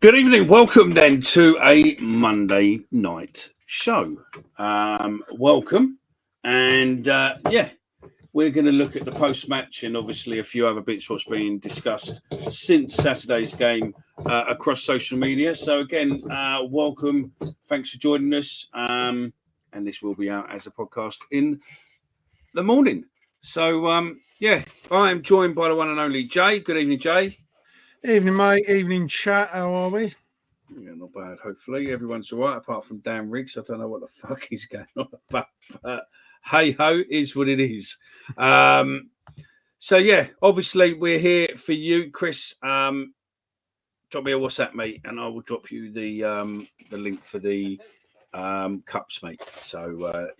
Good evening. Welcome then to a Monday night show. Welcome. And we're going to look at the post-match and obviously a few other bits what's been discussed since Saturday's game across social media. So again, welcome. Thanks for joining us. And this will be out as a podcast in the morning. So, I am joined by the one and only Jay. Good evening, Jay. Evening, mate. Evening, chat. How are we? Yeah, not bad. Hopefully, everyone's all right, apart from Dan Riggs. I don't know what the fuck is going on, but hey ho, is what it is. Obviously, we're here for you, Chris. Drop me a WhatsApp, mate, and I will drop you the link for the cups, mate. So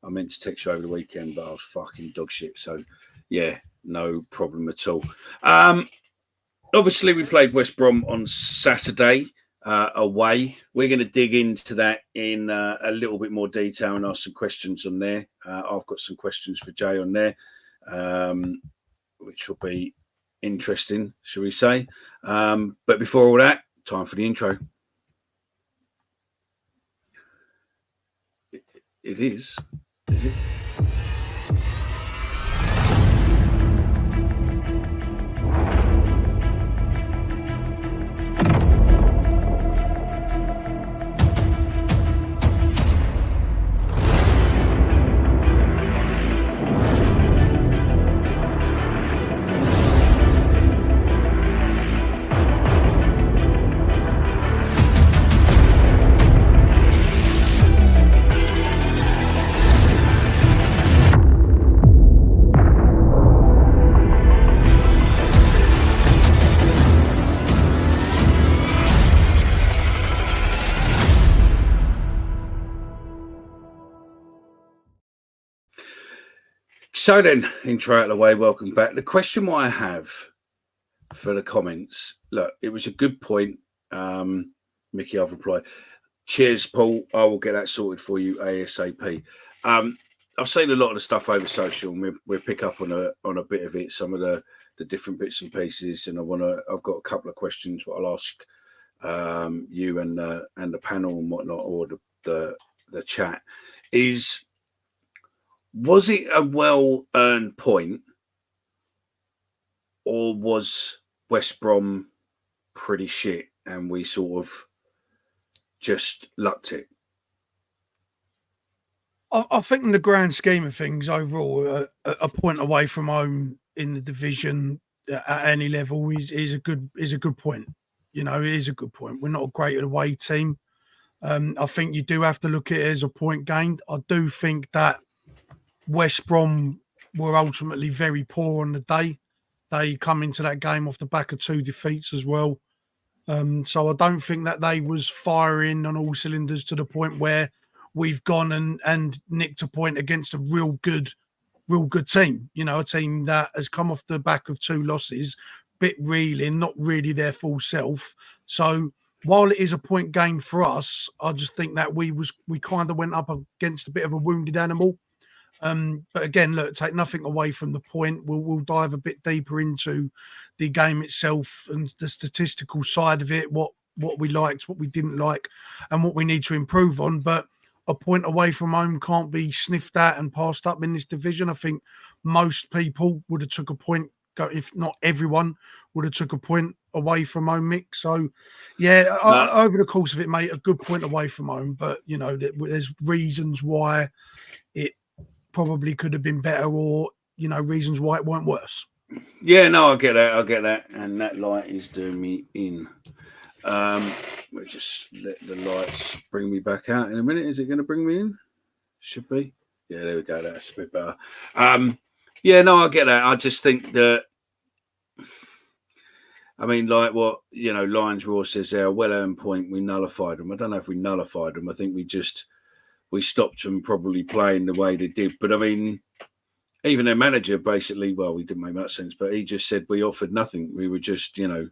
I meant to text you over the weekend, but I was fucking dog shit. So yeah, no problem at all. Obviously, we played West Brom on Saturday away. We're going to dig into that in a little bit more detail and ask some questions on there. I've got some questions for Jay on there, which will be interesting, shall we say. But before all that, time for the intro. It is. Is it? So then, intro out of the way, welcome back. The question what I have for the comments, look, it was a good point. Mickey, I've replied. Cheers, Paul. I will get that sorted for you ASAP. I've seen a lot of the stuff over social, and we'll pick up on a bit of it, some of the different bits and pieces. And I've got a couple of questions what I'll ask you and the panel and whatnot, or the chat is. Was it a well-earned point, or was West Brom pretty shit and we sort of just lucked it? I think in the grand scheme of things, overall, a point away from home in the division at any level is a good point. You know, it is a good point. We're not a great away team. I think you do have to look at it as a point gained. I do think that West Brom were ultimately very poor on the day. They come into that game off the back of 2 defeats as well. So I don't think that they was firing on all cylinders to the point where we've gone and nicked a point against a real good team. You know, a team that has come off the back of 2 losses, bit reeling, not really their full self. So while it is a point gain for us, I just think that we kind of went up against a bit of a wounded animal. But again, look, take nothing away from the point. We'll dive a bit deeper into the game itself and the statistical side of it, what we liked, what we didn't like, and what we need to improve on. But a point away from home can't be sniffed at and passed up in this division. I think most people would have took a point, if not everyone would have took a point away from home, Mick. So, yeah, over the course of it, mate, a good point away from home. But, you know, there's reasons why it probably could have been better, or, you know, reasons why it weren't worse. Yeah, no, I get that. And that light is doing me in. We'll just let the lights bring me back out in a minute. Is it going to bring me in? Should be. Yeah, there we go. That's a bit better. Yeah, no, I get that. I just think that, I mean, like what, you know, Lions Raw says there, a well-earned point, we nullified them. I don't know if we nullified them. I think we stopped them probably playing the way they did. But I mean, even their manager basically, well, we didn't make much sense, but he just said we offered nothing. We were just, you know,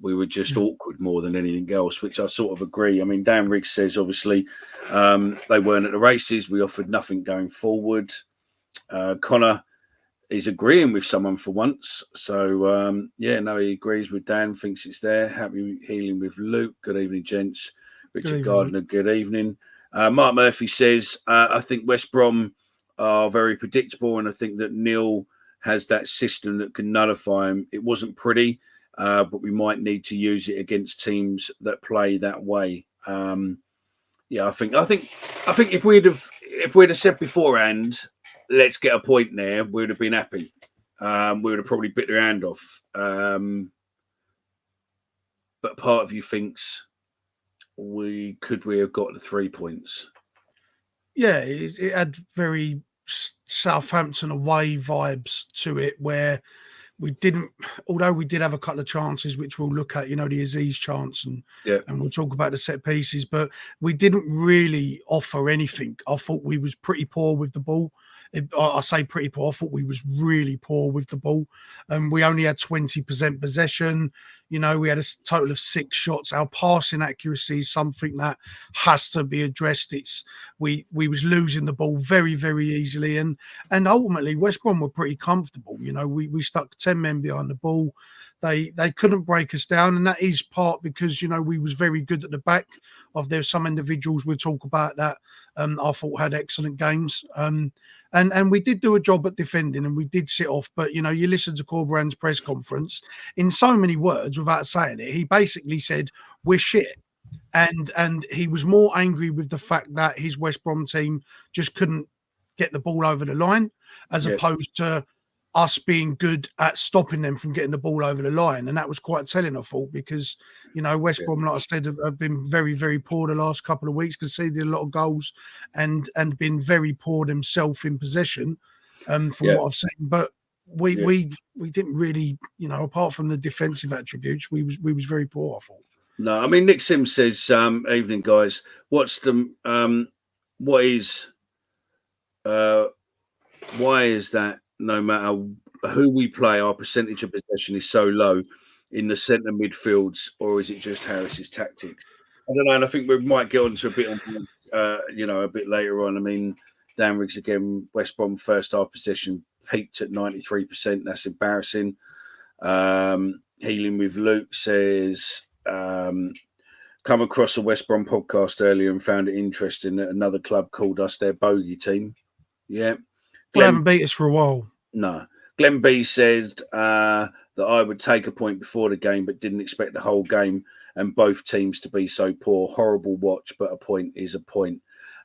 awkward more than anything else, which I sort of agree. I mean, Dan Riggs says, obviously, they weren't at the races. We offered nothing going forward. Connor he's agreeing with someone for once. So yeah, no, he agrees with Dan. Thinks it's there. Happy healing with Luke. Good evening, gents. Richard evening, Gardner. Good evening. Mark Murphy says, I think West Brom are very predictable, and I think that Neil has that system that can nullify him. It wasn't pretty, but we might need to use it against teams that play that way. Yeah, I think if we'd have said beforehand, let's get a point there, we would have been happy. We would have probably bit their hand off. But part of you thinks we have got the 3 points. Yeah, it had very Southampton away vibes to it, where we didn't, although we did have a couple of chances, which we'll look at, the Aziz chance, and we'll talk about the set pieces, but we didn't really offer anything. I thought we was pretty poor with the ball. I say pretty poor. I thought we was really poor with the ball, and we only had 20% possession. We had a total of 6 shots. Our passing accuracy is something that has to be addressed. We was losing the ball very, very easily, and ultimately West Brom were pretty comfortable. We stuck 10 men behind the ball. They couldn't break us down, and that is part because we was very good at the back. There's some individuals we'll talk about that I thought had excellent games. And we did do a job at defending, and we did sit off. But you listen to Corberan's press conference. In so many words, without saying it, he basically said we're shit, and he was more angry with the fact that his West Brom team just couldn't get the ball over the line, as opposed to us being good at stopping them from getting the ball over the line. And that was quite telling, I thought, because, West Brom, like I said, have been very, very poor the last couple of weeks, conceded a lot of goals and been very poor themselves in possession, from what I've seen. But we didn't really, apart from the defensive attributes, we was very poor, I thought. No, I mean, Nick Sims says, evening, guys. Why is that no matter who we play, our percentage of possession is so low in the centre midfields, or is it just Harris's tactics? I don't know, and I think we might get onto a bit on, a bit later on. I mean, Dan Riggs again, West Brom first half possession peaked at 93%. That's embarrassing. Healing with Luke says, come across a West Brom podcast earlier and found it interesting that another club called us their bogey team. Yeah. They haven't beat us for a while. No. Glenn B said that I would take a point before the game, but didn't expect the whole game and both teams to be so poor. Horrible watch, but a point is a point.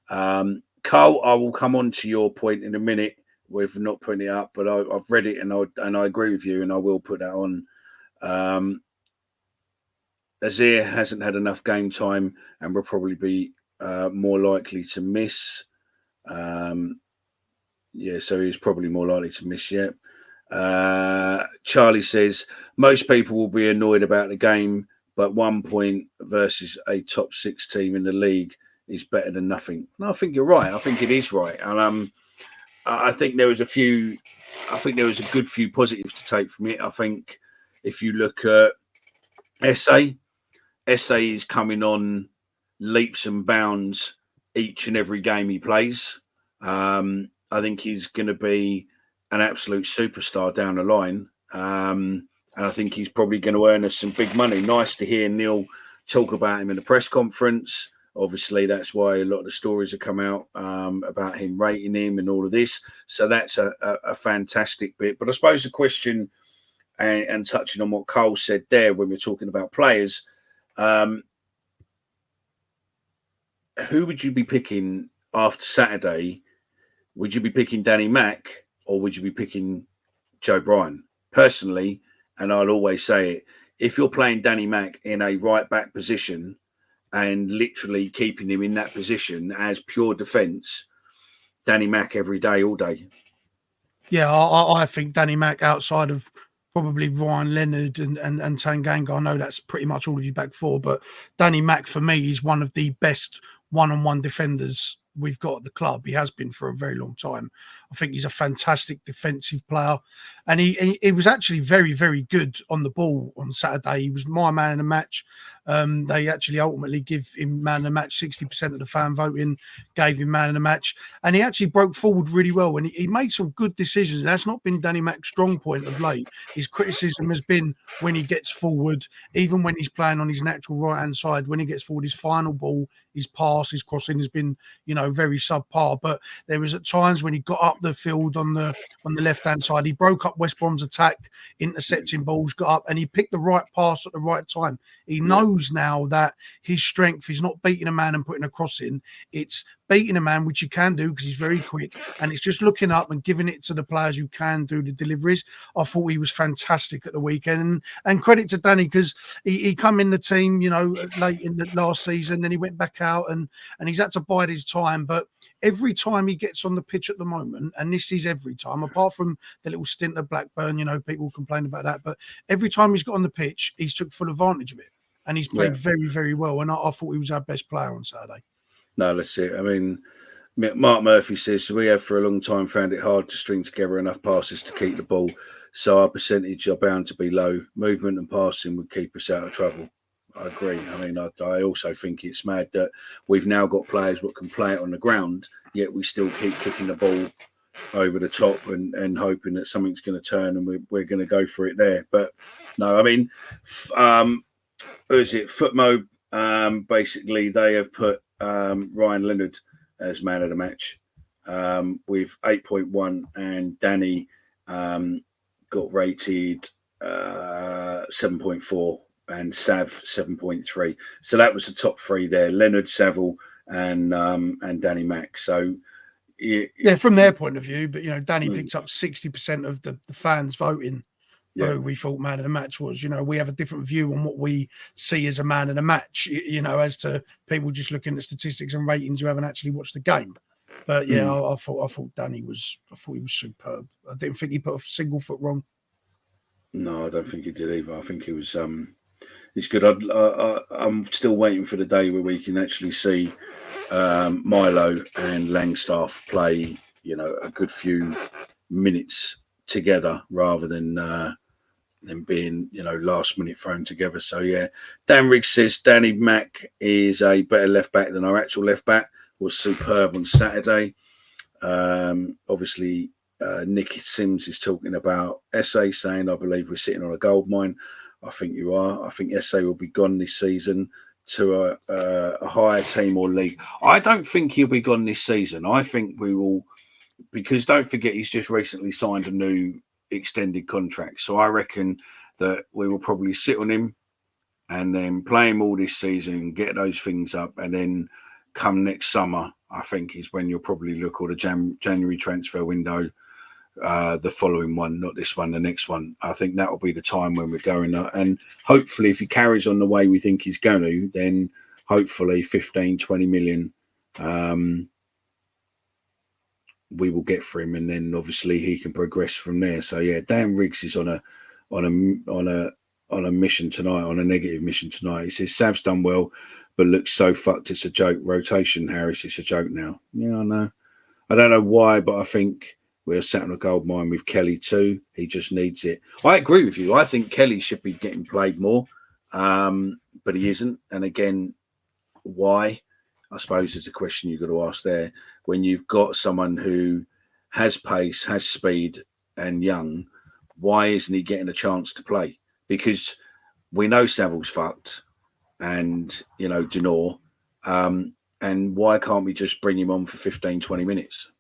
Carl, I will come on to your point in a minute. We've not put it up, but I've read it and I agree with you, and I will put that on. Azir hasn't had enough game time and will probably be more likely to miss. So he's probably more likely to miss yet. Charlie says, most people will be annoyed about the game, but 1 point versus a top 6 team in the league is better than nothing. And I think you're right. I think it is right. And I think there was a good few positives to take from it. I think if you look at SA is coming on leaps and bounds each and every game he plays. I think he's going to be an absolute superstar down the line. And I think he's probably going to earn us some big money. Nice to hear Neil talk about him in the press conference. Obviously, that's why a lot of the stories have come out about him rating him and all of this. So that's a fantastic bit. But I suppose the question, and touching on what Cole said there when we're talking about players, who would you be picking after Saturday? Would you be picking Danny Mack or would you be picking Joe Bryan? Personally, and I'll always say it, if you're playing Danny Mack in a right back position and literally keeping him in that position as pure defence, Danny Mack every day, all day. Yeah, I think Danny Mack outside of probably Ryan Leonard and Tanganga. I know that's pretty much all of you back four, but Danny Mack for me is one of the best one-on-one defenders we've got at the club. He has been for a very long time. I think he's a fantastic defensive player, and he was actually very, very good on the ball on Saturday. He was my man in the match. They actually ultimately give him man of the match. 60% of the fan voting gave him man of the match, and he actually broke forward really well. And he made some good decisions. That's not been Danny Mack's strong point of late. His criticism has been when he gets forward, even when he's playing on his natural right hand side. When he gets forward, his final ball, his pass, his crossing has been, very subpar. But there was at times when he got up the field on the left hand side, he broke up West Brom's attack, intercepting balls, got up, and he picked the right pass at the right time. He knows now that his strength is not beating a man and putting a cross in. It's beating a man, which you can do because he's very quick, and it's just looking up and giving it to the players who can do the deliveries. I thought he was fantastic at the weekend, and credit to Danny because he come in the team, late in the last season, then he went back out and he's had to bide his time. But every time he gets on the pitch at the moment, and this is every time, apart from the little stint at Blackburn, people complain about that, but every time he's got on the pitch, he's took full advantage of it, and he's played very, very well. And I thought he was our best player on Saturday. No, that's it. I mean, Mark Murphy says, we have for a long time found it hard to string together enough passes to keep the ball, so our percentage are bound to be low. Movement and passing would keep us out of trouble. I agree. I mean, I also think it's mad that we've now got players that can play it on the ground, yet we still keep kicking the ball over the top and hoping that something's going to turn and we're going to go for it there. But no, I mean, who is it? Footmo, basically, they have put Ryan Leonard as man of the match with 8.1, and Danny got rated 7.4 and Sav 7.3. So that was the top three there: Leonard, Saville, and Danny Mack. So from their point of view, but Danny picked up 60% of the fans voting who we thought man of the match was. We have a different view on what we see as a man of the match, as to people just looking at statistics and ratings who haven't actually watched the game. But I thought Danny was, he was superb. I didn't think he put a single foot wrong. No, I don't think he did either. I think he was it's good. I'm still waiting for the day where we can actually see Milo and Langstaff play, a good few minutes together rather than being, last minute thrown together. So Dan Riggs says Danny Mack is a better left back than our actual left back. Was superb on Saturday. Obviously, Nick Sims is talking about SA, saying, I believe we're sitting on a gold mine. I think you are. I think SA will be gone this season to a higher team or league. I don't think he'll be gone this season. I think we will, because don't forget, he's just recently signed a new extended contract. So I reckon that we will probably sit on him and then play him all this season and get those things up. And then come next summer, I think is when you'll probably look, or the January transfer window, the following one, not this one, the next one. I think that will be the time when we're going. And hopefully, if he carries on the way we think he's going to, then hopefully 15, 20 million we will get for him, and then obviously he can progress from there. So Dan Riggs is on a mission tonight, on a negative mission tonight. He says Sav's done well, but looks so fucked. It's a joke. Rotation, Harris. It's a joke now. Yeah, I know. I don't know why, but I think we're sat on a gold mine with Kelly too. He just needs it. I agree with you. I think Kelly should be getting played more, but he isn't. And again, why? I suppose it's a question you've got to ask there. When you've got someone who has pace, has speed, and young, why isn't he getting a chance to play? Because we know Saville's fucked, and Janor, and why can't we just bring him on for 15, 20 minutes?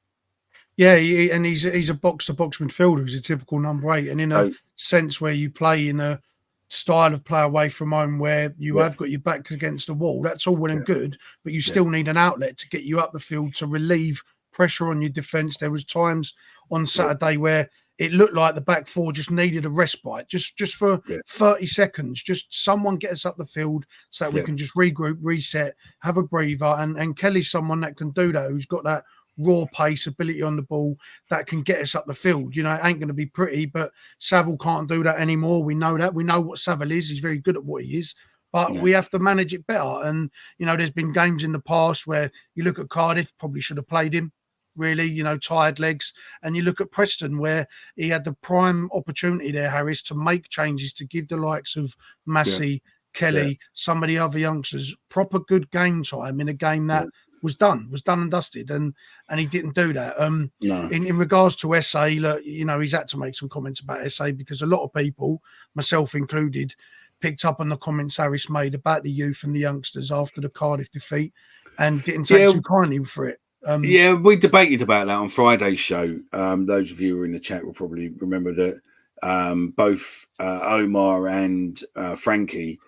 Yeah, and he's a box-to-box midfielder. He's a typical number 8, and in a sense where you play in a style of play away from home where you have got your back against the wall, that's all well and good, but you still need an outlet to get you up the field to relieve pressure on your defence. There was times on Saturday where it looked like the back four just needed a respite, just for 30 seconds. Just someone get us up the field so that we can just regroup, reset, have a breather. And Kelly's someone that can do that, who's got that raw pace, ability on the ball that can get us up the field. It ain't going to be pretty, but Saville can't do that anymore. We know that. We know what Saville is. He's very good at what he is, but we have to manage it better. And, there's been games in the past where you look at Cardiff, probably should have played him, really, tired legs. And you look at Preston, where he had the prime opportunity there, Harris, to make changes, to give the likes of Massey Kelly, some of the other youngsters, proper good game time in a game that was done and dusted, and he didn't do that. No. In regards to SA, look, you know, he's had to make some comments about SA because a lot of people, myself included, picked up on the comments Harris made about the youth and the youngsters after the Cardiff defeat and didn't take too kindly for it. Yeah, we debated about that on Friday's show. Those of you who are in the chat will probably remember that both Omar and Frankie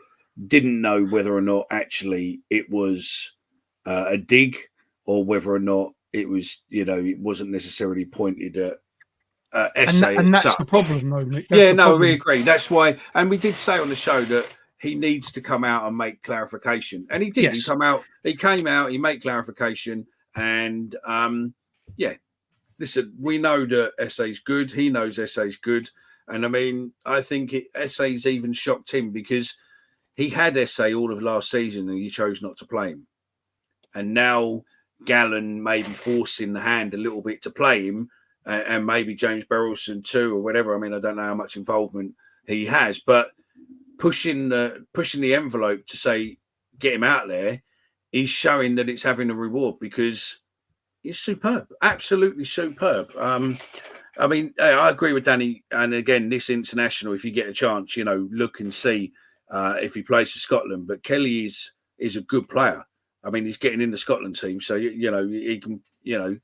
didn't know whether or not actually it was a dig or whether or not it was, you know, it wasn't necessarily pointed at SA. And that's the problem, though, Nick. We agree. That's why, and we did say on the show that he needs to come out and make clarification, and he did. Yes. He came out, he made clarification, and listen, we know that SA's good. He knows SA's good, and I mean, I think SA's even shocked him because he had SA all of last season and he chose not to play him, and now Gallen may be forcing the hand a little bit to play him. And maybe James Berylson too, or whatever. I mean, I don't know how much involvement he has, but pushing the envelope to say get him out there is showing that it's having a reward because he's superb, absolutely superb. I mean, I agree with Danny, and again, this international, if you get a chance, you know, look and see if he plays for Scotland. But Kelly is a good player. I mean, he's getting in the Scotland team, so you know he can, you know.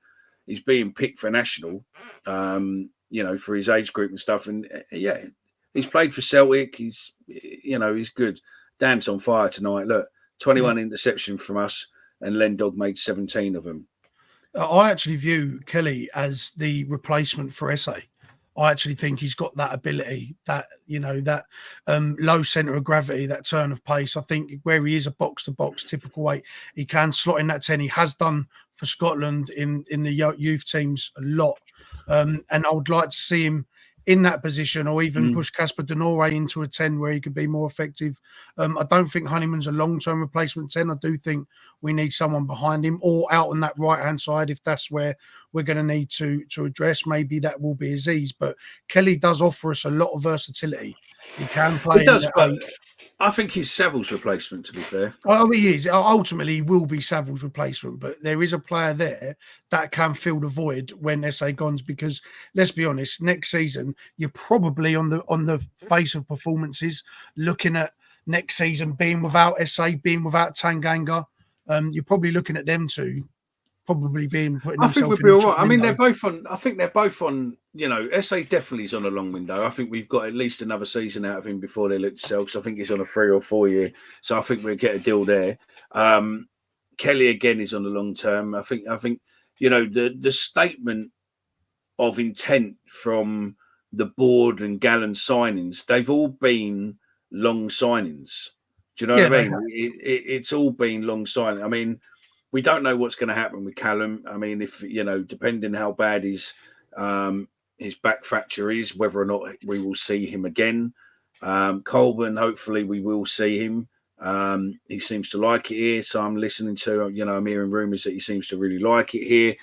He's being picked for national, you know, for his age group and stuff. And he's played for Celtic. He's good. Dan's on fire tonight. Look, 21 interception from us, and Lendog made 17 of them. I actually view Kelly as the replacement for SA. I actually think he's got that ability, that, you know, that low centre of gravity, that turn of pace. I think where he is a box-to-box typical weight, he can slot in that 10. He has done for Scotland in the youth teams a lot. And I would like to see him in that position, or even push Casper Denore into a 10 where he could be more effective. I don't think Honeyman's a long-term replacement 10. I do think we need someone behind him or out on that right-hand side if that's where we're going to need to address. Maybe that will be Aziz. But Kelly does offer us a lot of versatility. He can play. He does, but I think he's Saville's replacement, to be fair. Oh, he is. Ultimately, he will be Saville's replacement, but there is a player there that can fill the void when SA goes, because let's be honest, next season, you're probably on the face of performances looking at next season being without SA, being without Tanganga. You're probably looking at them two probably being putting. I think we'll be all right. I mean, they're both on. I think they're both on. You know, SA definitely is on a long window. I think we've got at least another season out of him before they look to sell. So I think he's on a 3 or 4 year. So I think we'll get a deal there. Kelly again is on the long term. I think you know the statement of intent from the board and Gallen signings. They've all been long signings. Do you know what I mean? It's all been long signing. I mean, we don't know what's going to happen with Callum. I mean, if you know, depending how bad his back fracture is, whether or not we will see him again. Colburn, hopefully we will see him. He seems to like it here, so I'm listening to. You know, I'm hearing rumours that he seems to really like it here.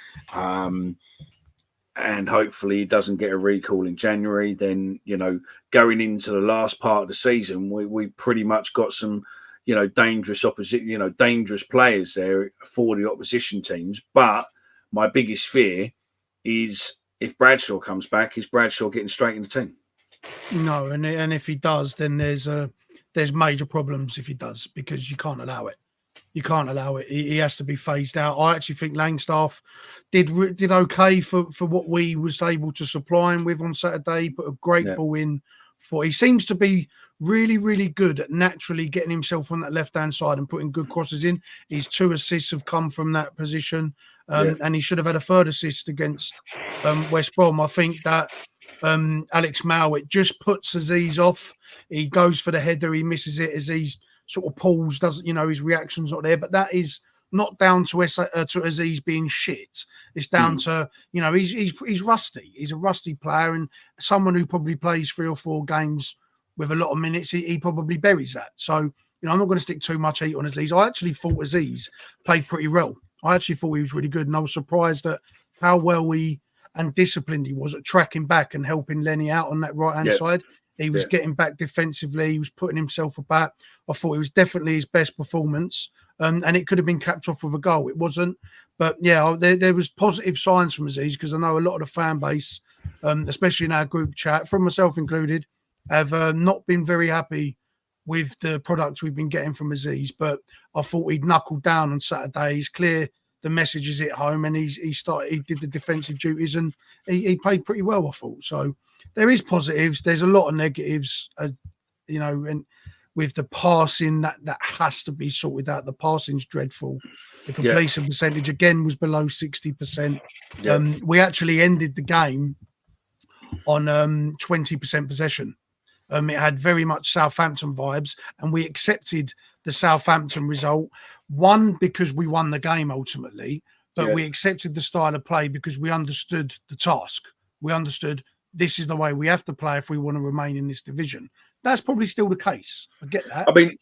And hopefully he doesn't get a recall in January. Then, you know, going into the last part of the season, we pretty much got some, you know, dangerous players there for the opposition teams. But my biggest fear is if Bradshaw comes back, is Bradshaw getting straight in the team? No, and if he does, then there's major problems if he does, because you can't allow it. You can't allow it. He has to be phased out. I actually think Langstaff did okay for what we was able to supply him with on Saturday. Put a great ball in. He seems to be really, really good at naturally getting himself on that left-hand side and putting good crosses in. His 2 assists have come from that position, and he should have had a third assist against West Brom. I think that Alex Mowat just puts Aziz off. He goes for the header, he misses it. Aziz sort of pulls, doesn't, you know, his reaction's not there. But that is not down to Aziz being shit. It's down to, you know, he's rusty. He's a rusty player, and someone who probably plays 3 or 4 games with a lot of minutes, he probably buries that. So, you know, I'm not going to stick too much heat on Aziz. I actually thought Aziz played pretty well. I actually thought he was really good, and I was surprised at how well and disciplined he was at tracking back and helping Lenny out on that right-hand side. He was getting back defensively. He was putting himself about. I thought it was definitely his best performance, and it could have been capped off with a goal. It wasn't, but yeah, there was positive signs from Aziz, because I know a lot of the fan base, especially in our group chat, from myself included, have not been very happy with the products we've been getting from Aziz. But I thought he'd knuckled down on Saturday. He's clear the messages at home, and he did the defensive duties, and he played pretty well, I thought. So there is positives. There's a lot of negatives, and with the passing, that has to be sorted out. The passing's dreadful. The completion percentage again was below 60%. We actually ended the game on 20% possession. It had very much Southampton vibes, and we accepted the Southampton result. One, because we won the game ultimately, but we accepted the style of play because we understood the task. We understood this is the way we have to play if we want to remain in this division. That's probably still the case. I get that. I mean,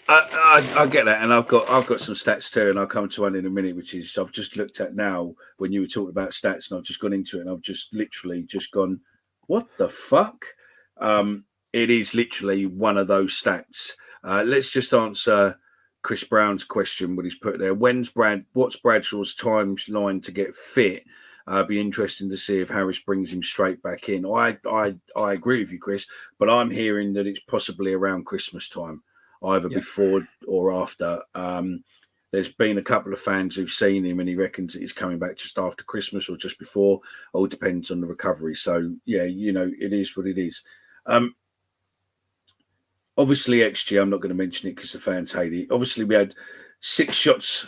I get that, and I've got some stats too, and I'll come to one in a minute, which is I've just looked at now when you were talking about stats, and I've just gone into it, and I've just literally just gone, what the fuck? It is literally one of those stats. Let's just answer Chris Brown's question, what he's put there. What's Bradshaw's timeline to get fit? Be interesting to see if Harris brings him straight back in. I agree with you, Chris, but I'm hearing that it's possibly around Christmas time, either before or after. There's been a couple of fans who've seen him, and he reckons that he's coming back just after Christmas or just before. All depends on the recovery. So yeah, it is what it is. Obviously, XG, I'm not going to mention it because the fans hate it. Obviously, we had 6 shots,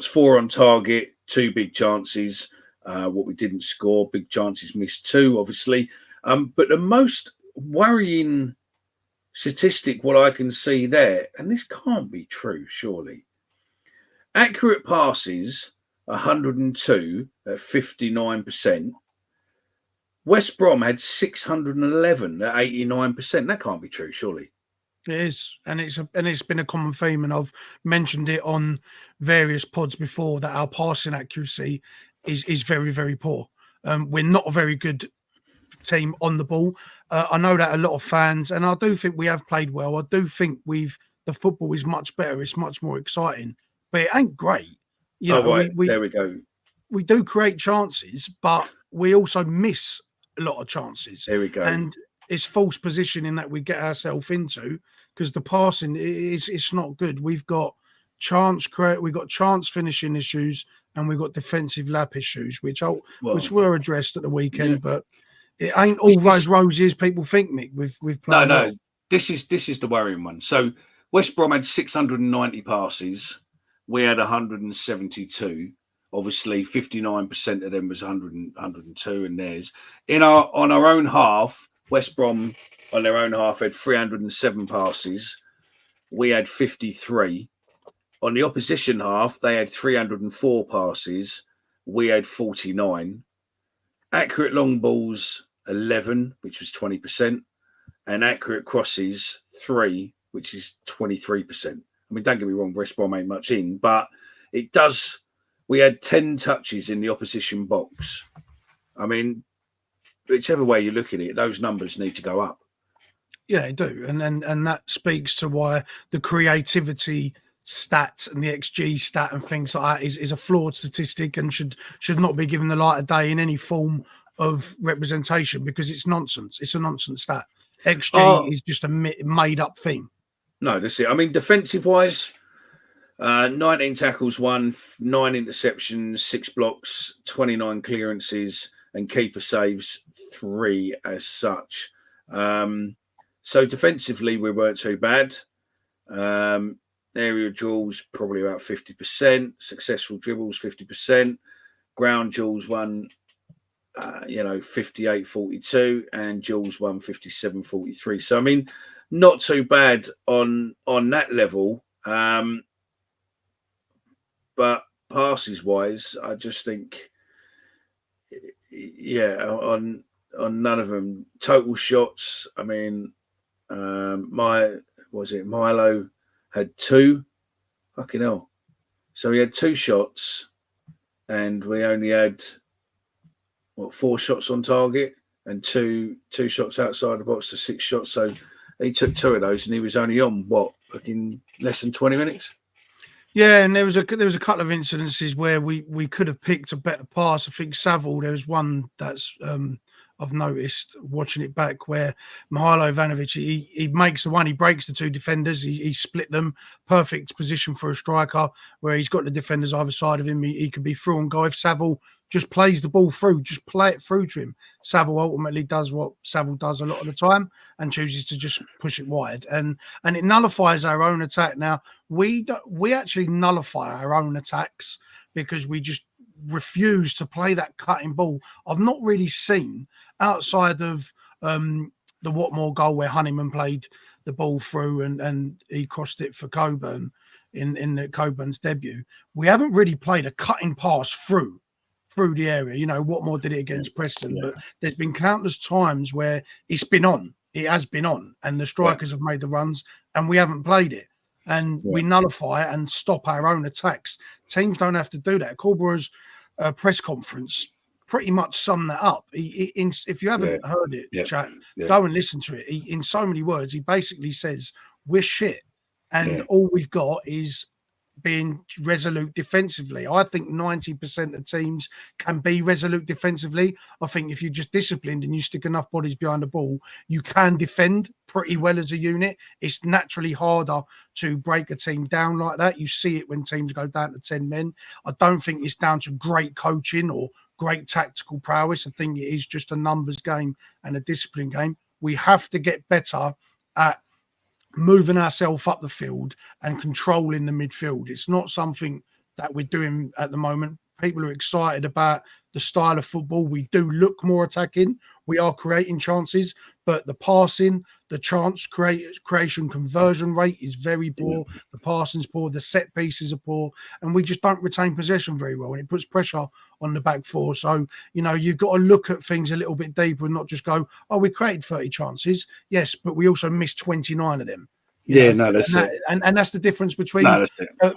4 on target, 2 big chances. What we didn't score, big chances missed 2, obviously. But the most worrying statistic, what I can see there, and this can't be true, surely. Accurate passes, 102 at 59%. West Brom had 611 at 89%. That can't be true, surely. It is, and it's been a common theme, and I've mentioned it on various pods before that our passing accuracy is very, very poor. We're not a very good team on the ball. I know that a lot of fans, and I do think we have played well. I do think the football is much better. It's much more exciting, but it ain't great. Right. There we go. We do create chances, but we also miss a lot of chances. There we go. And it's false positioning that we get ourselves into, because the passing it's not good. We've got chance finishing issues, and we've got defensive lap issues, which were addressed at the weekend. But it ain't all roses people think, Mick. We've played. No. This is the worrying one. So West Brom had 690 passes. We had 172. Obviously, 59% of them was 102 in theirs. On our own half, West Brom on their own half had 307 passes. We had 53. On the opposition half, they had 304 passes. We had 49. Accurate long balls, 11, which was 20%. And accurate crosses, 3, which is 23%. I mean, don't get me wrong, West Brom ain't much in, but it does... We had 10 touches in the opposition box. I mean, whichever way you look at it, those numbers need to go up. Yeah, they do. And that speaks to why the creativity stats and the XG stat and things like that is a flawed statistic and should not be given the light of day in any form of representation, because it's nonsense. It's a nonsense stat. XG is just a made up thing. No, that's it. I mean, defensive-wise... 19 tackles, 9 interceptions, 6 blocks, 29 clearances, and keeper saves 3 as such. So defensively, we weren't too bad. Aerial duels, probably about 50%. Successful dribbles, 50%. Ground duels, 58-42, and duels, 57-43. So, I mean, not too bad on that level. But passes wise, I just think, on none of them. Total shots, I mean, Milo had 2. Fucking hell. So he had 2 shots, and we only had 4 shots on target, and two shots outside the box to 6 shots. So he took 2 of those, and he was only on fucking less than 20 minutes. Yeah, and there was a couple of incidences where we could have picked a better pass. I think Saville, there was one that's I've noticed watching it back where Mihajlo Ivanovic, he makes the one, he breaks the 2 defenders, he split them, perfect position for a striker where he's got the defenders either side of him. He could be through and go. If Saville just plays the ball through, just play it through to him, Saville ultimately does what Saville does a lot of the time and chooses to just push it wide, and it nullifies our own attack. Now we actually nullify our own attacks because we just refuse to play that cutting ball. I've not really seen, outside of the Watmore goal where Honeyman played the ball through and he crossed it for Coburn in the Coburn's debut, we haven't really played a cutting pass through the area. You know, Watmore did it against Preston, but there's been countless times where it has been on, and the strikers have made the runs and we haven't played it. And we nullify it and stop our own attacks. Teams don't have to do that. Corborough's press conference pretty much summed that up. If you haven't heard it, chat, go and listen to it. In so many words, he basically says, we're shit. And all we've got is being resolute defensively. I think 90% of teams can be resolute defensively. I think if you're just disciplined and you stick enough bodies behind the ball, you can defend pretty well as a unit. It's naturally harder to break a team down like that. You see it when teams go down to 10 men. I don't think it's down to great coaching or great tactical prowess. I think it is just a numbers game and a discipline game. We have to get better at moving ourselves up the field and controlling the midfield. It's not something that we're doing at the moment. People are excited about the style of football. We do look more attacking. We are creating chances, but the passing, the chance creation conversion rate is very poor. The passing's poor. The set pieces are poor, and we just don't retain possession very well, and it puts pressure on the back four. So, you know, you've got to look at things a little bit deeper and not just go, oh, we created 30 chances. Yes, but we also missed 29 of them. That's it. And that's the difference between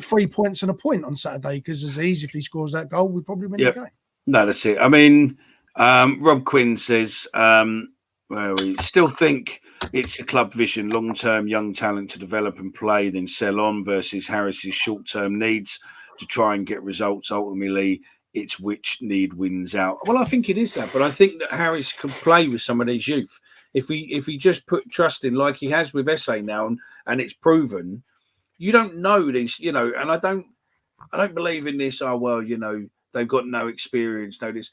3 points and a point on Saturday, because Aziz, if he scores that goal, we probably win the game. No, that's it. I mean, Rob Quinn says, where we still think it's a club vision, long-term young talent to develop and play, then sell on, versus Harris's short-term needs to try and get results. Ultimately, it's which need wins out. Well, I think it is that, but I think that Harris can play with some of these youth. If he just put trust in, like he has with Esse now, and it's proven, you don't know these, you know, and I don't believe in this. Oh, well, you know, they've got no experience, no this.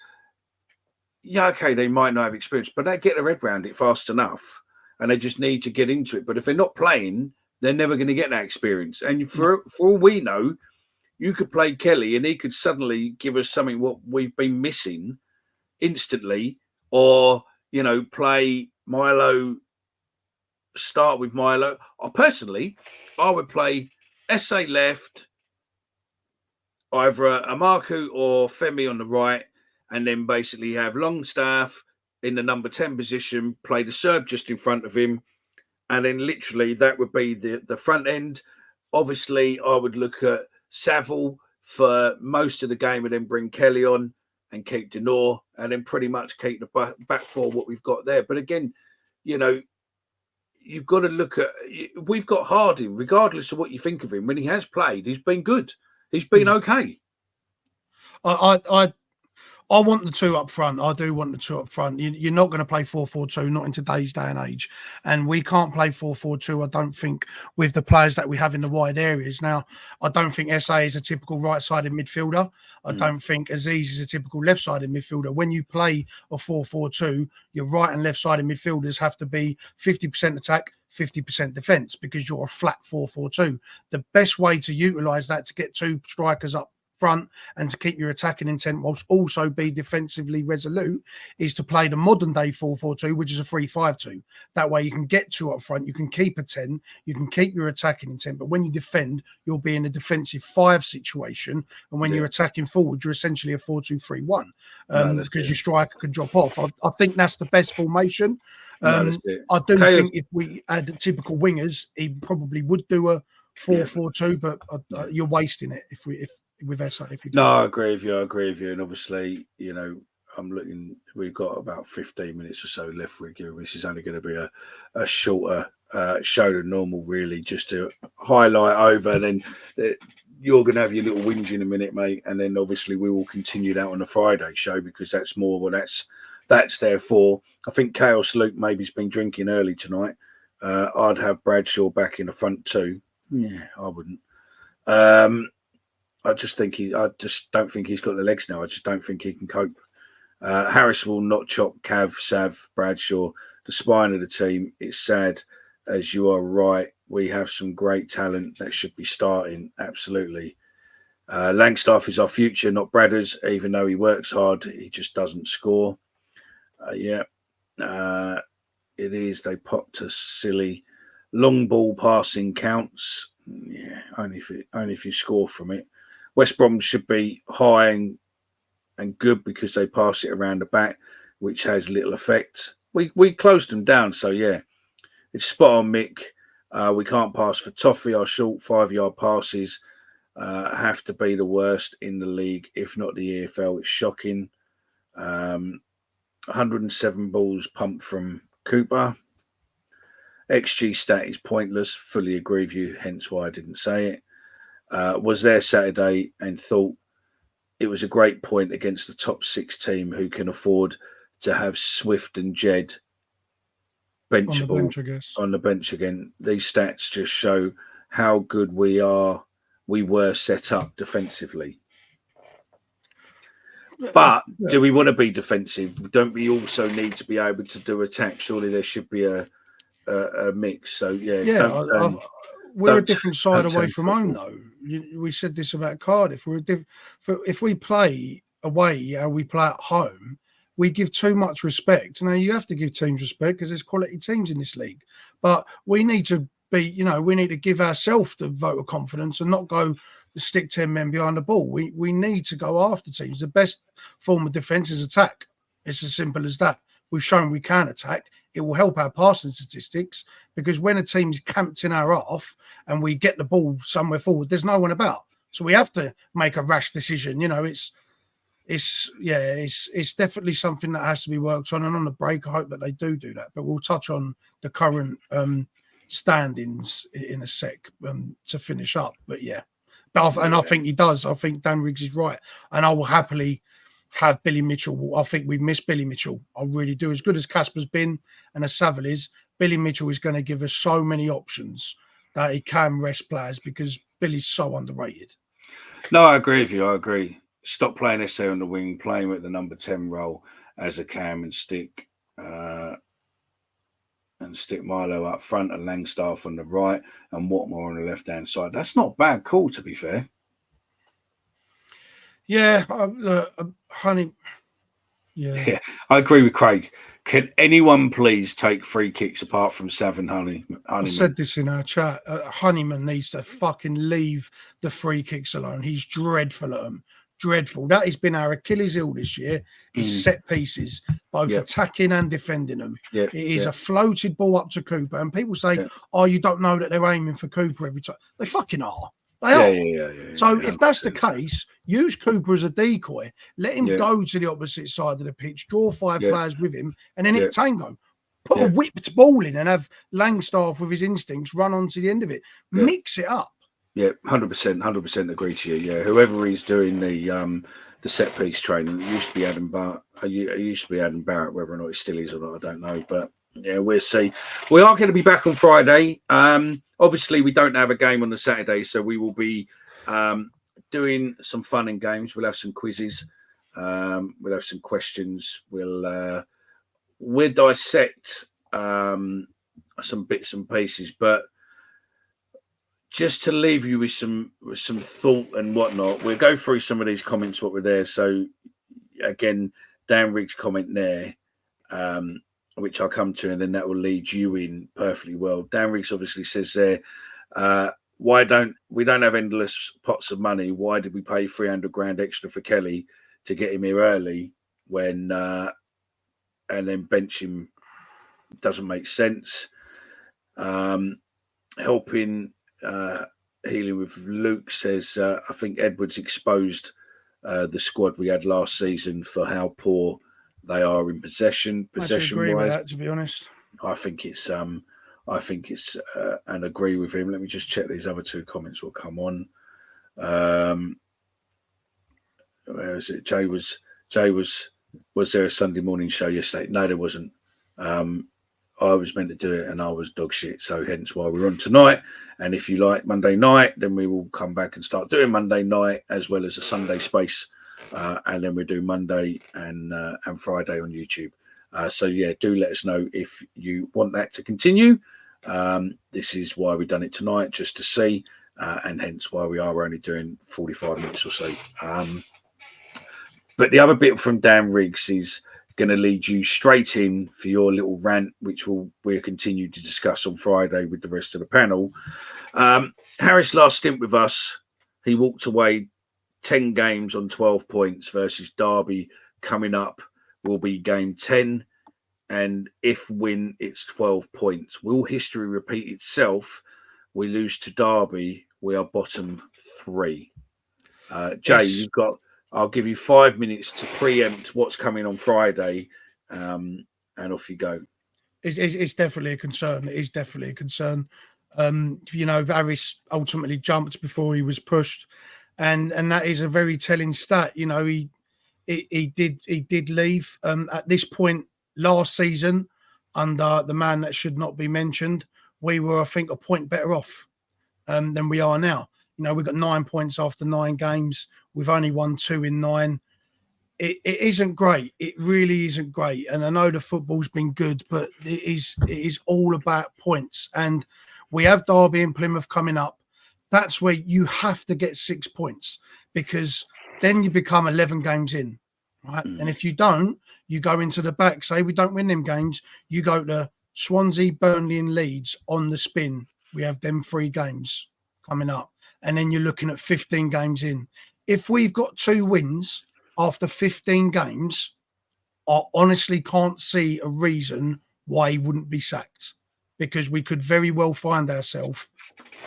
Yeah, okay, they might not have experience, but they get their head around it fast enough, and they just need to get into it. But if they're not playing, they're never going to get that experience. And for all we know, you could play Kelly and he could suddenly give us something what we've been missing instantly, or, you know, play Milo, start with Milo. I would play Esse left, either Amaku or Femi on the right, and then basically have Longstaff in the number 10 position, play the Serb just in front of him, and then literally that would be the front end. Obviously, I would look at Saville for most of the game and then bring Kelly on and keep Denor, and then pretty much keep the back four what we've got there. But again, you know, you've got to look at, we've got Harding, regardless of what you think of him, when he has played, he's been good. He's been okay. I want the 2 up front. I do want the 2 up front. You're not going to play 4-4-2, not in today's day and age. And we can't play 4-4-2, I don't think, with the players that we have in the wide areas. Now, I don't think Esse is a typical right-sided midfielder. I don't think Aziz is a typical left-sided midfielder. When you play a 4-4-2, your right and left-sided midfielders have to be 50% attack, 50% defence, because you're a flat 4-4-2. The best way to utilise that, to get 2 strikers up front and to keep your attacking intent whilst also be defensively resolute, is to play the modern day 4-4-2, which is a 3-5-2. That way you can get 2 up front, you can keep a 10, you can keep your attacking intent, but when you defend, you'll be in a defensive 5 situation, and when you're attacking forward, you're essentially a 4-2-3-1, because your striker can drop off. I think that's the best formation. I do think if we had typical wingers, he probably would do a 4-4-2, but you're wasting it if with Esse. If you do. No, I agree with you. And obviously, you know, I'm looking. We've got about 15 minutes or so left with you. This is only going to be a shorter show than normal, really, just to highlight over. And then you're going to have your little whinge in a minute, mate. And then obviously we will continue that on the Friday show because that's more. Well, that's there for. I think Chaos Luke maybe's been drinking early tonight. I'd have Bradshaw back in the front too. Yeah, I wouldn't. I just don't think he's got the legs now. I just don't think he can cope. Harris will not chop Cav, Sav, Bradshaw, the spine of the team. It's sad, as you are right. We have some great talent that should be starting. Absolutely. Langstaff is our future, not Bradders. Even though he works hard, he just doesn't score. It is. They popped us silly. Long ball passing counts. Yeah, only if you score from it. West Brom should be high and good because they pass it around the back, which has little effect. We closed them down, so yeah, it's spot on, Mick. We can't pass for toffee. Our short 5-yard passes have to be the worst in the league, if not the EFL. It's shocking. 107 balls pumped from Cooper. XG stat is pointless. Fully agree with you, hence why I didn't say it. Was there Saturday and thought it was a great point against the top 6 team who can afford to have Swift and Jed benchable on the bench again. These stats just show how good we were set up defensively. But do we want to be defensive? Don't we also need to be able to do attack? Surely there should be a mix. So yeah. We're a different side away from home, though. We said this about Cardiff. If we play away how we play at home, we give too much respect. Now, you have to give teams respect because there's quality teams in this league. But we need to be, we need to give ourselves the vote of confidence and not go stick 10 men behind the ball. We need to go after teams. The best form of defence is attack. It's as simple as that. We've shown we can attack. It will help our passing statistics because when a team's camped in our half and we get the ball somewhere forward, there's no one about. So we have to make a rash decision. It's definitely something that has to be worked on. And on the break, I hope that they do that. But we'll touch on the current standings in a sec to finish up. But yeah, I think he does. I think Dan Riggs is right, and I will happily have Billy Mitchell. I think we miss Billy Mitchell. I really do. As good as Casper's been and as Savile is, Billy Mitchell is going to give us so many options that he can rest players because Billy's so underrated. No, I agree with you. I agree. Stop playing SA on the wing, playing with the number 10 role as a cam and stick Milo up front and Langstaff on the right and Watmore on the left-hand side. That's not a bad call, to be fair. Yeah, Honey. Yeah, I agree with Craig. Can anyone please take free kicks apart from Sav and Honeyman? I said this in our chat. Honeyman needs to fucking leave the free kicks alone. He's dreadful at them. Dreadful. That has been our Achilles heel this year. Is set pieces, both attacking and defending them. It is a floated ball up to Cooper, and people say, "Oh, you don't know that they're aiming for Cooper every time." They fucking are. They are. Yeah. So if that's the case, use Cooper as a decoy. Let him go to the opposite side of the pitch, draw 5 players with him, and then hit tango. Put a whipped ball in and have Langstaff with his instincts run on to the end of it. Mix it up. Yeah, 100% agree to you. Yeah, whoever is doing the set piece training, it used to be Adam Barrett. It used to be Adam Barrett. Whether or not it still is or not, I don't know. But yeah, we'll see. We are going to be back on Friday. Obviously, we don't have a game on the Saturday, so we will be doing some fun and games. We'll have some quizzes. We'll have some questions. We'll dissect some bits and pieces, but just to leave you with some thought and whatnot, we'll go through some of these comments what were there. So again, Dan Riggs' comment there, which I'll come to, and then that will lead you in perfectly well. Dan Riggs obviously says there, we don't have endless pots of money. Why did we pay 300 grand extra for Kelly to get him here early when and then bench him? Doesn't make sense. Helping healing with Luke says, I think Edwards exposed the squad we had last season for how poor they are in possession. I actually agree with Possession-wise, that, to be honest. I think it's and agree with him. Let me just check these other two comments will come on. Where is it? Was there a Sunday morning show yesterday? No, there wasn't. I was meant to do it and I was dog shit, so hence why we're on tonight. And if you like Monday night, then we will come back and start doing Monday night as well as a Sunday space, and then we do Monday and Friday on YouTube. So yeah, do let us know if you want that to continue. This is why we've done it tonight, just to see, and hence why we are only doing 45 minutes or so. But the other bit from Dan Riggs is going to lead you straight in for your little rant, which we'll continue to discuss on Friday with the rest of the panel. Harris' last stint with us, he walked away 10 games on 12 points versus Derby coming up will be game 10. And if win, it's 12 points. Will history repeat itself? We lose to Derby, we are bottom 3. Jay, you've got... I'll give you 5 minutes to preempt what's coming on Friday, and off you go. It's definitely a concern. It is definitely a concern. Harris ultimately jumped before he was pushed, and that is a very telling stat. He did leave at this point last season under the man that should not be mentioned. We were, I think, a point better off than we are now. We've got 9 points after 9 games. We've only won 2 in 9. It isn't great. It really isn't great. And I know the football's been good, but it is all about points. And we have Derby and Plymouth coming up. That's where you have to get 6 points, because then you become 11 games in, right? And if you don't, you go into the back. Say we don't win them games, you go to Swansea, Burnley and Leeds on the spin. We have them 3 games coming up. And then you're looking at 15 games in. If we've got 2 wins after 15 games, I honestly can't see a reason why he wouldn't be sacked, because we could very well find ourselves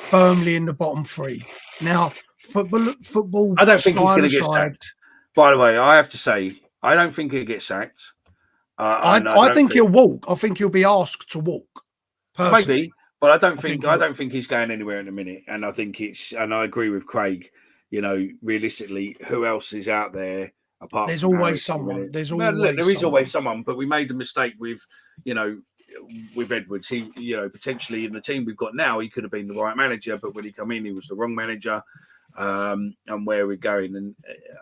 firmly in the bottom 3. Now, football. I don't think he's going to get sacked. By the way, I have to say, I don't think he'll get sacked. I think he'll walk. I think he'll be asked to walk. Personally. Maybe. But I don't think he's going anywhere in a minute. And I think and I agree with Craig, realistically, who else is out there apart There's from always someone. There is always someone, but we made the mistake with Edwards. He, potentially in the team we've got now, he could have been the right manager, but when he come in, he was the wrong manager. And where we're going. And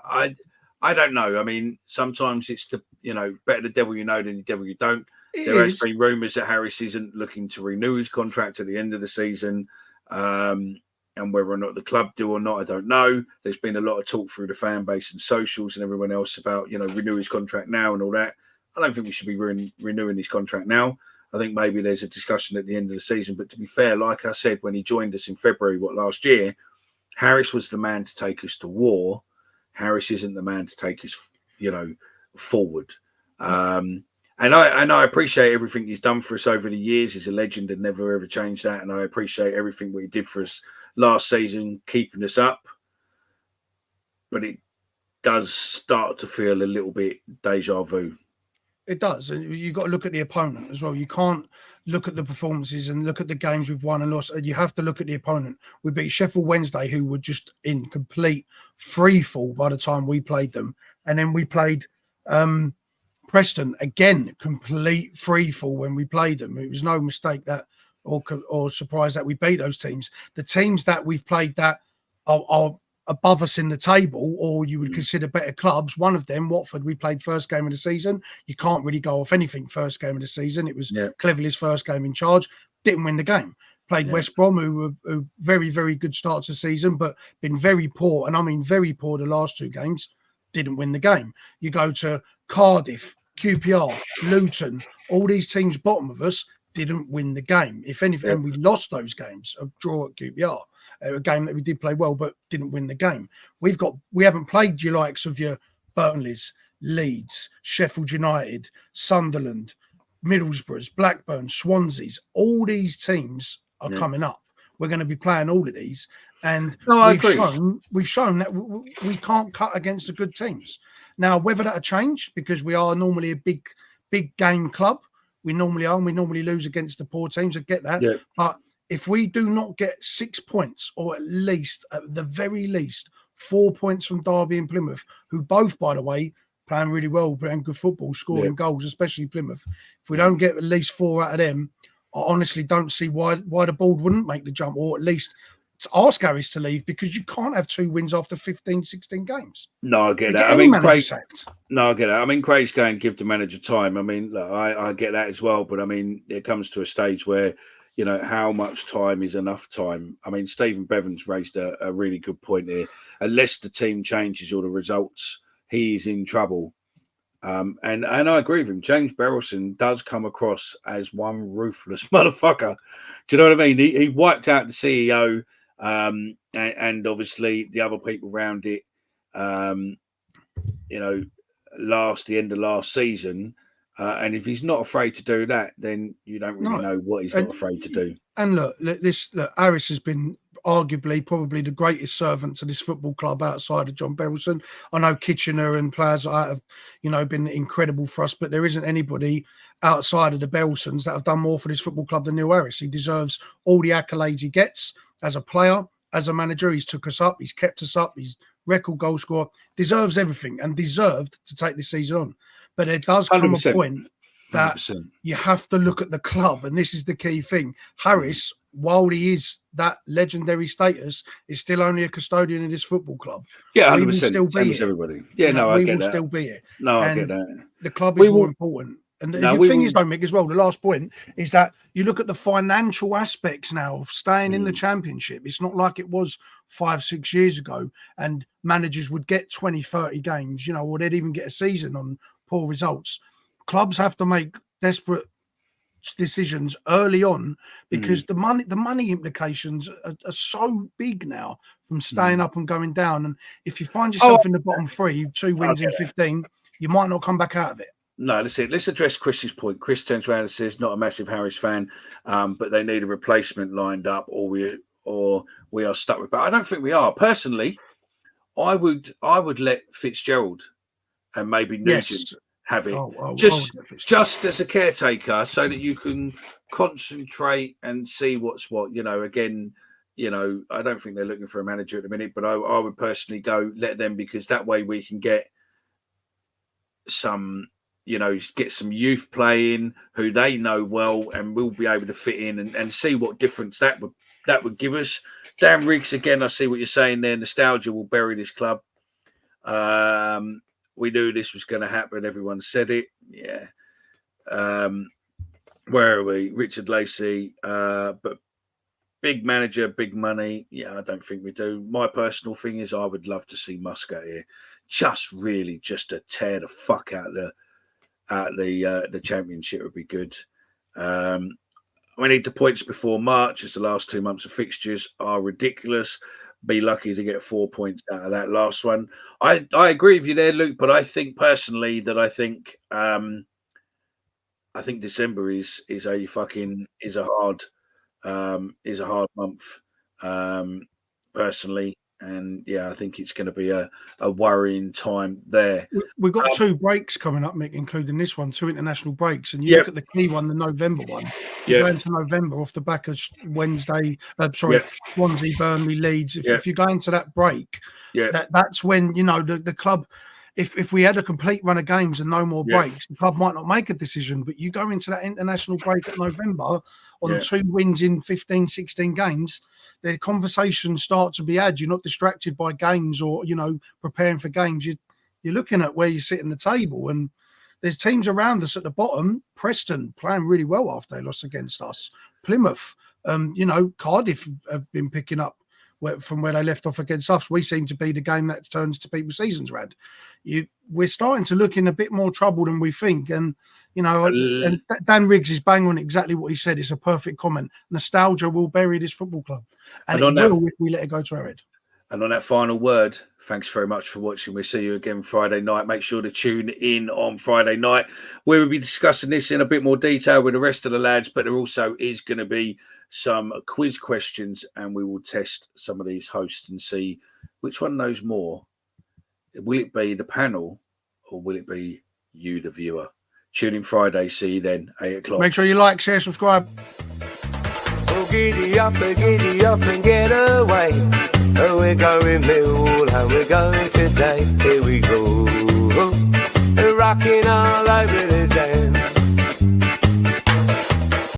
I don't know. I mean, sometimes it's better the devil you know than the devil you don't. There has been rumours that Harris isn't looking to renew his contract at the end of the season, and whether or not the club do or not, I don't know. There's been a lot of talk through the fan base and socials and everyone else about renew his contract now and all that. I don't think we should be renewing his contract now. I think maybe there's a discussion at the end of the season. But to be fair, like I said, when he joined us in February, last year, Harris was the man to take us to war. Harris isn't the man to take us, forward. And I appreciate everything he's done for us over the years. He's a legend and never ever changed that. And I appreciate everything what he did for us last season, keeping us up. But it does start to feel a little bit deja vu. It does. And you've got to look at the opponent as well. You can't look at the performances and look at the games we've won and lost. You have to look at the opponent. We beat Sheffield Wednesday, who were just in complete free fall by the time we played them. And then we played Preston, again, complete free fall when we played them. It was no mistake that or surprise that we beat those teams. The teams that we've played that are above us in the table, or you would consider better clubs. One of them, Watford, we played first game of the season. You can't really go off anything first game of the season. It was Cleverley's first game in charge. Didn't win the game. Played West Brom, who were very, very good starts of the season, but been very poor. And I mean very poor the last 2 games. Didn't win the game. You go to Cardiff, QPR, Luton, all these teams bottom of us didn't win the game. If anything, and we lost those games. A draw at QPR, a game that we did play well, but didn't win the game. We haven't played your likes of your Burnleys, Leeds, Sheffield United, Sunderland, Middlesbroughs, Blackburn, Swanseas. All these teams are coming up. We're going to be playing all of these, and we've shown that we can't cut against the good teams. Now, whether that'll change, because we are normally a big game club, we normally are, and we normally lose against the poor teams. I get that. Yeah. But if we do not get 6 points, or at the very least, 4 points from Derby and Plymouth, who both, by the way, playing really well, playing good football, scoring goals, especially Plymouth. If we don't get at least 4 out of them, I honestly don't see why the board wouldn't make the jump, or at least to ask Harris to leave, because you can't have 2 wins after 15, 16 games. No, I get that. I mean, Craig sacked. No, I get that. I mean, Craig's going to give the manager time. I mean, look, I get that as well. But I mean, it comes to a stage where, you know, how much time is enough time? I mean, Stephen Bevan's raised a really good point here. Unless the team changes or the results, he's in trouble. And I agree with him. James Berylson does come across as one ruthless motherfucker. Do you know what I mean? He wiped out the CEO and obviously the other people around it. You know, the end of last season. And if he's not afraid to do that, then you don't really know what he's not afraid to do. And look, Harris has been arguably probably the greatest servant to this football club outside of John Berylson. I know Kitchener and players have, you know, been incredible for us, but there isn't anybody outside of the Berylsons that have done more for this football club than Neil Harris. He deserves all the accolades he gets as a player, as a manager. He's took us up, he's kept us up, he's record goal scorer, deserves everything, and deserved to take this season on. But there does come 100%. a point that 100%. you have to look at the club, and this is the key thing. Harris, while he is that legendary status, is still only a custodian of this football club. Yeah, 100%. We will still be it. Everybody. Yeah, no, I get that. We will still be it. No, I get that. The club is more important. And the thing is, though, Mick, as well, the last point is that you look at the financial aspects now of staying in the Championship. It's not like it was 5-6 years ago, and managers would get 20, 30 games, you know, or they'd even get a season on poor results. Clubs have to make desperate decisions early on, because the money implications are so big now from staying up and going down. And if you find yourself in the bottom 3, 2 wins in 15, you might not come back out of it. No, that's it. Let's address Chris's point. Chris turns around and says, not a massive Harris fan, but they need a replacement lined up, or we are stuck with. But I don't think we are. Personally, I would let Fitzgerald and maybe Nugent have it, just as a caretaker, so that you can concentrate and see what's what. You know, again, you know, I don't think they're looking for a manager at the minute, but I would personally go let them, because that way we can get some. You know, get some youth playing who they know well, and we'll be able to fit in and see what difference that would give us. Dan Riggs, again, I see what you're saying there. Nostalgia will bury this club. We knew this was going to happen. Everyone said it. Yeah. Where are we? Richard Lacey. But big manager, big money. Yeah, I don't think we do. My personal thing is I would love to see Muscat here. Just to tear the fuck out the Championship would be good. We need the points before March, as the last 2 months of fixtures are ridiculous. Be lucky to get 4 points out of that last one. I agree with you there, Luke, but I think personally that I think December is a hard month personally. And yeah, I think it's going to be a worrying time there. We've got 2 breaks coming up, Mick, including this one, 2 international breaks. And you look at the key one, the November one. You go into November off the back of Swansea, Burnley, Leeds. If you go into that break, that's when, you know, the club, if we had a complete run of games and no more breaks, the club might not make a decision. But you go into that international break at November on 2 wins in 15, 16 games, the conversations start to be had. You're not distracted by games or, you know, preparing for games. You're looking at where you sit in the table, and there's teams around us at the bottom. Preston playing really well after they lost against us. Plymouth, you know, Cardiff have been picking up from where they left off against us. We seem to be the game that turns to people's seasons around. We're starting to look in a bit more trouble than we think. And, you know, and Dan Riggs is bang on exactly what he said. It's a perfect comment. Nostalgia will bury this football club. And it will if we let it go to our head. And on that final word, thanks very much for watching. We'll see you again Friday night. Make sure to tune in on Friday night. We will be discussing this in a bit more detail with the rest of the lads, but there also is going to be some quiz questions, and we will test some of these hosts and see which one knows more. Will it be the panel or will it be you, the viewer? Tune in Friday. See you then, 8 o'clock. Make sure you like, share, subscribe. Oh, giddy up and get away. Oh, we're going Mill and we're going today. Here we go, rocking all over the dance.